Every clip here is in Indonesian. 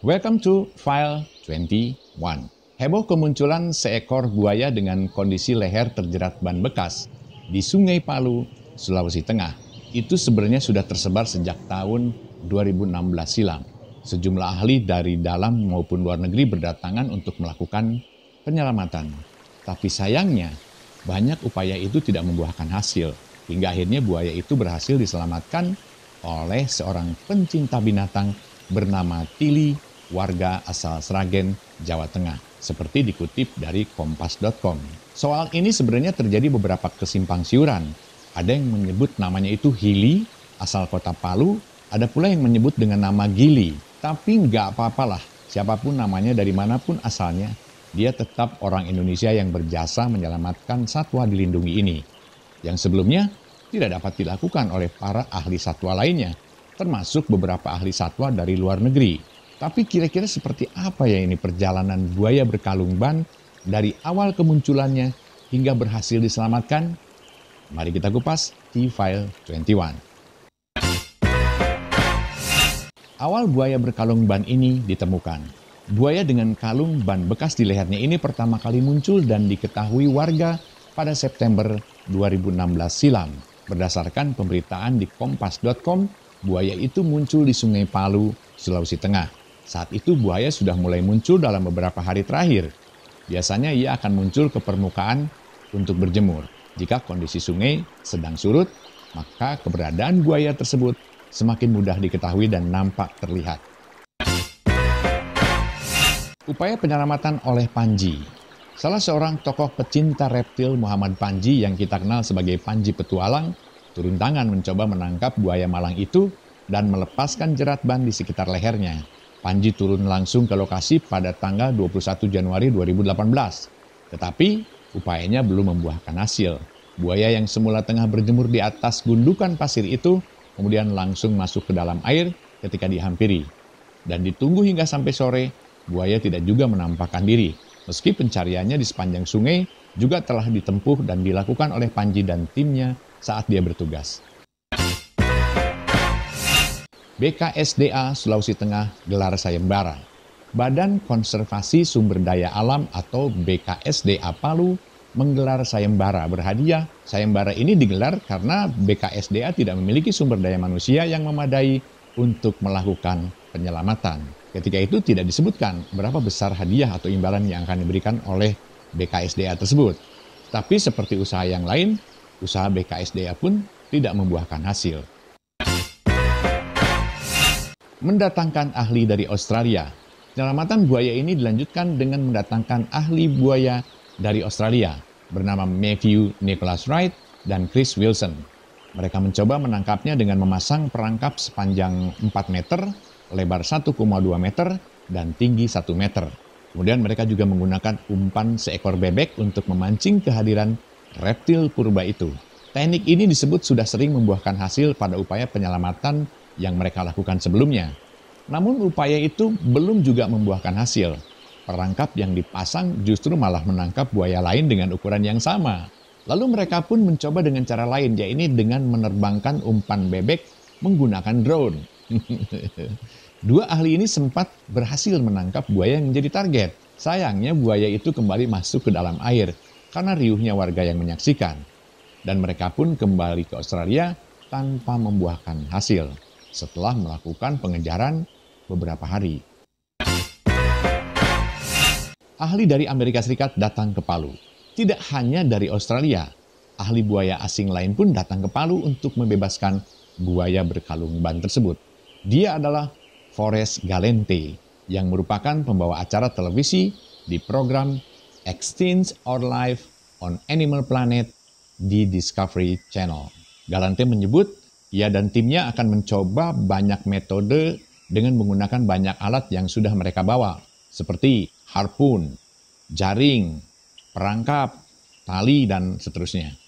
Welcome to File 21. Heboh kemunculan seekor buaya dengan kondisi leher terjerat ban bekas di Sungai Palu, Sulawesi Tengah. Itu sebenarnya sudah tersebar sejak tahun 2016 silam. Sejumlah ahli dari dalam maupun luar negeri berdatangan untuk melakukan penyelamatan. Tapi sayangnya, banyak upaya itu tidak membuahkan hasil. Hingga akhirnya buaya itu berhasil diselamatkan oleh seorang pencinta binatang bernama Tili, warga asal Sragen, Jawa Tengah, seperti dikutip dari kompas.com. Soal ini sebenarnya terjadi beberapa kesimpang siuran. Ada yang menyebut namanya itu Hili, asal kota Palu, ada pula yang menyebut dengan nama Gili. Tapi nggak apa-apalah, siapapun namanya dari manapun asalnya, dia tetap orang Indonesia yang berjasa menyelamatkan satwa dilindungi ini. Yang sebelumnya tidak dapat dilakukan oleh para ahli satwa lainnya, termasuk beberapa ahli satwa dari luar negeri. Tapi kira-kira seperti apa ya ini perjalanan buaya berkalung ban dari awal kemunculannya hingga berhasil diselamatkan? Mari kita kupas di File 21. Awal buaya berkalung ban ini ditemukan. Buaya dengan kalung ban bekas di lehernya ini pertama kali muncul dan diketahui warga pada September 2016 silam. Berdasarkan pemberitaan di kompas.com, buaya itu muncul di Sungai Palu, Sulawesi Tengah. Saat itu buaya sudah mulai muncul dalam beberapa hari terakhir. Biasanya ia akan muncul ke permukaan untuk berjemur. Jika kondisi sungai sedang surut, maka keberadaan buaya tersebut semakin mudah diketahui dan nampak terlihat. Upaya penyelamatan oleh Panji. Salah seorang tokoh pecinta reptil, Muhammad Panji, yang kita kenal sebagai Panji Petualang, turun tangan mencoba menangkap buaya malang itu dan melepaskan jerat ban di sekitar lehernya. Panji turun langsung ke lokasi pada tanggal 21 Januari 2018. Tetapi upayanya belum membuahkan hasil. Buaya yang semula tengah berjemur di atas gundukan pasir itu kemudian langsung masuk ke dalam air ketika dihampiri. Dan ditunggu hingga sampai sore, buaya tidak juga menampakkan diri. Meski pencariannya di sepanjang sungai juga telah ditempuh dan dilakukan oleh Panji dan timnya saat dia bertugas. BKSDA Sulawesi Tengah gelar sayembara. Badan Konservasi Sumber Daya Alam atau BKSDA Palu menggelar sayembara berhadiah. Sayembara ini digelar karena BKSDA tidak memiliki sumber daya manusia yang memadai untuk melakukan penyelamatan. Ketika itu tidak disebutkan berapa besar hadiah atau imbalan yang akan diberikan oleh BKSDA tersebut. Tapi seperti usaha yang lain, usaha BKSDA pun tidak membuahkan hasil. Mendatangkan ahli dari Australia. Penyelamatan buaya ini dilanjutkan dengan mendatangkan ahli buaya dari Australia bernama Matthew Nicholas Wright dan Chris Wilson. Mereka mencoba menangkapnya dengan memasang perangkap sepanjang 4 meter, lebar 1,2 meter, dan tinggi 1 meter. Kemudian mereka juga menggunakan umpan seekor bebek untuk memancing kehadiran reptil purba itu. Teknik ini disebut sudah sering membuahkan hasil pada upaya penyelamatan yang mereka lakukan sebelumnya. Namun upaya itu belum juga membuahkan hasil. Perangkap yang dipasang justru malah menangkap buaya lain dengan ukuran yang sama. Lalu mereka pun mencoba dengan cara lain, yaitu dengan menerbangkan umpan bebek menggunakan drone. Dua ahli ini sempat berhasil menangkap buaya yang menjadi target. Sayangnya buaya itu kembali masuk ke dalam air karena riuhnya warga yang menyaksikan. Dan mereka pun kembali ke Australia tanpa membuahkan hasil setelah melakukan pengejaran beberapa hari. Ahli dari Amerika Serikat datang ke Palu. Tidak hanya dari Australia, ahli buaya asing lain pun datang ke Palu untuk membebaskan buaya berkalung ban tersebut. Dia adalah Forrest Galente, yang merupakan pembawa acara televisi di program Extinct Our Life on Animal Planet di Discovery Channel. Galante menyebut ia dan timnya akan mencoba banyak metode dengan menggunakan banyak alat yang sudah mereka bawa, seperti harpun, jaring, perangkap, tali, dan seterusnya.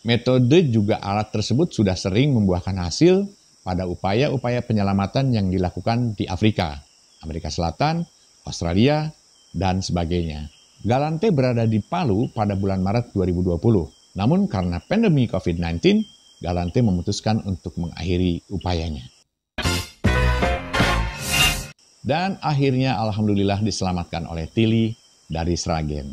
Metode juga alat tersebut sudah sering membuahkan hasil pada upaya-upaya penyelamatan yang dilakukan di Afrika, Amerika Selatan, Australia, dan sebagainya. Galante berada di Palu pada bulan Maret 2020. Namun karena pandemi COVID-19, Galante memutuskan untuk mengakhiri upayanya. dan akhirnya alhamdulillah diselamatkan oleh Tili dari Sragen.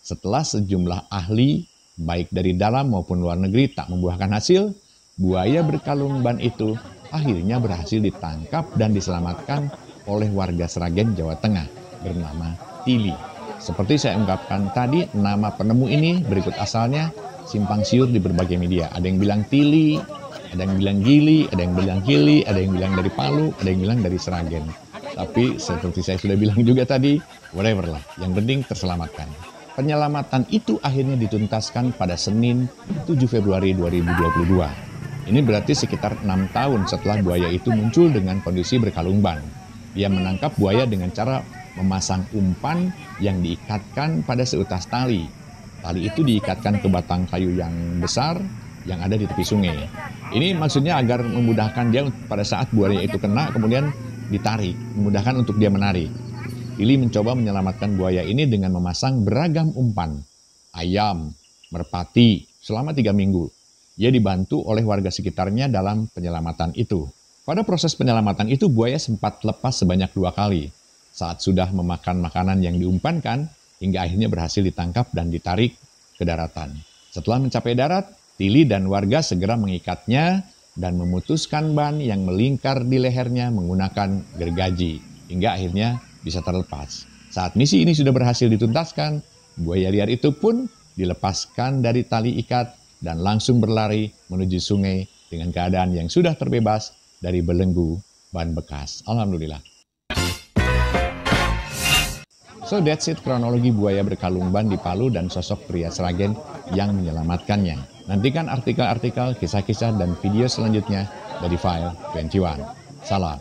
Setelah sejumlah ahli, baik dari dalam maupun luar negeri tak membuahkan hasil, buaya berkalung ban itu akhirnya berhasil ditangkap dan diselamatkan oleh warga Sragen, Jawa Tengah bernama Tili. Seperti saya ungkapkan tadi, nama penemu ini berikut asalnya simpang siur di berbagai media. Ada yang bilang Tili, ada yang bilang Gili, ada yang bilang Kili, ada yang bilang dari Palu, ada yang bilang dari Sragen. Tapi seperti saya sudah bilang juga tadi, whatever lah, yang penting terselamatkan. Penyelamatan itu akhirnya dituntaskan pada Senin 7 Februari 2022. Ini berarti sekitar 6 tahun setelah buaya itu muncul dengan kondisi berkalung ban. Dia menangkap buaya dengan cara memasang umpan yang diikatkan pada seutas tali. Tali itu diikatkan ke batang kayu yang besar yang ada di tepi sungai. Ini maksudnya agar memudahkan dia pada saat buaya itu kena kemudian ditarik, memudahkan untuk dia menarik. Tili mencoba menyelamatkan buaya ini dengan memasang beragam umpan, ayam, merpati, selama 3 minggu. Ia dibantu oleh warga sekitarnya dalam penyelamatan itu. Pada proses penyelamatan itu, buaya sempat lepas sebanyak 2 kali. Saat sudah memakan makanan yang diumpankan, hingga akhirnya berhasil ditangkap dan ditarik ke daratan. Setelah mencapai darat, Tili dan warga segera mengikatnya dan memutuskan ban yang melingkar di lehernya menggunakan gergaji, hingga akhirnya bisa terlepas. Saat misi ini sudah berhasil dituntaskan, buaya liar itu pun dilepaskan dari tali ikat dan langsung berlari menuju sungai dengan keadaan yang sudah terbebas dari belenggu ban bekas. Alhamdulillah. So that's it, kronologi buaya berkalung ban di Palu dan sosok pria Sragen yang menyelamatkannya. Nantikan artikel-artikel, kisah-kisah, dan video selanjutnya dari File 21. Salam.